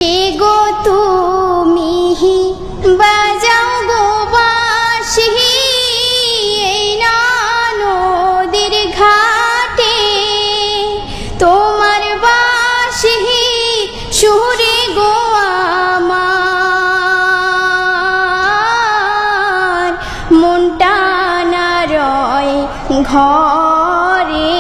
কে গো তুমি বাজাও গো বাঁশি এই না নদীর ঘাটে, তোমার বাঁশি সুরে গো আমার মনটা না রয় ঘরে।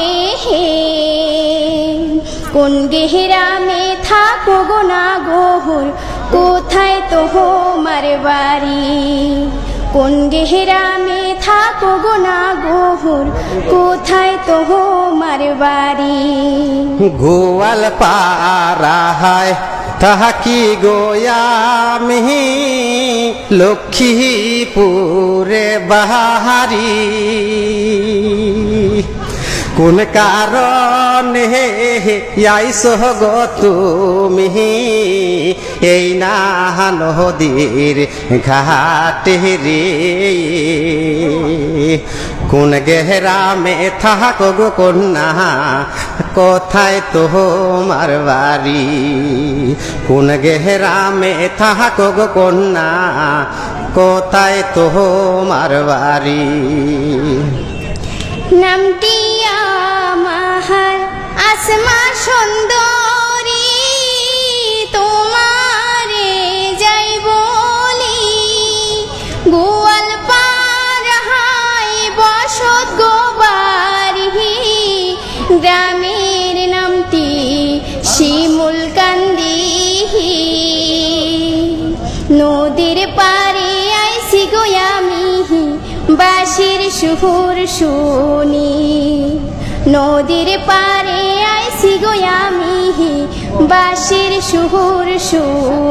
কোন গেহরামে থাকো গো না গোহর, কোথায় তোমার বাড়ি? কোন গেহরামে থাকো গো না গোহর, কোথায় তোমার বাড়ি? গোয়াল পাড়ায় তাহাকি গোয়ামি লক্ষ্মীপুরে বাহারি। কোন কারণে আইছো গো তুমি এই না নদীর ঘাটে রে? কোন গেহরামে থাকো গো কন্যা, কোথায় তোমার বাড়ি? কোন গেহরামে থাকো গো কন্যা, কোথায় তোমার বাড়ি? নামটি আমার আসমা সুন্দরী, তোমারে যাই বলি গোয়াল পাড়ায় বসত গো বাড়ি। গ্রামের নামটি শিমুল কান্দি, নদীর পারে আইসি গো আমি বাঁশির সুর শুনি। নদীর পারে আইসি গো আমি বাঁশির সুর শুনি।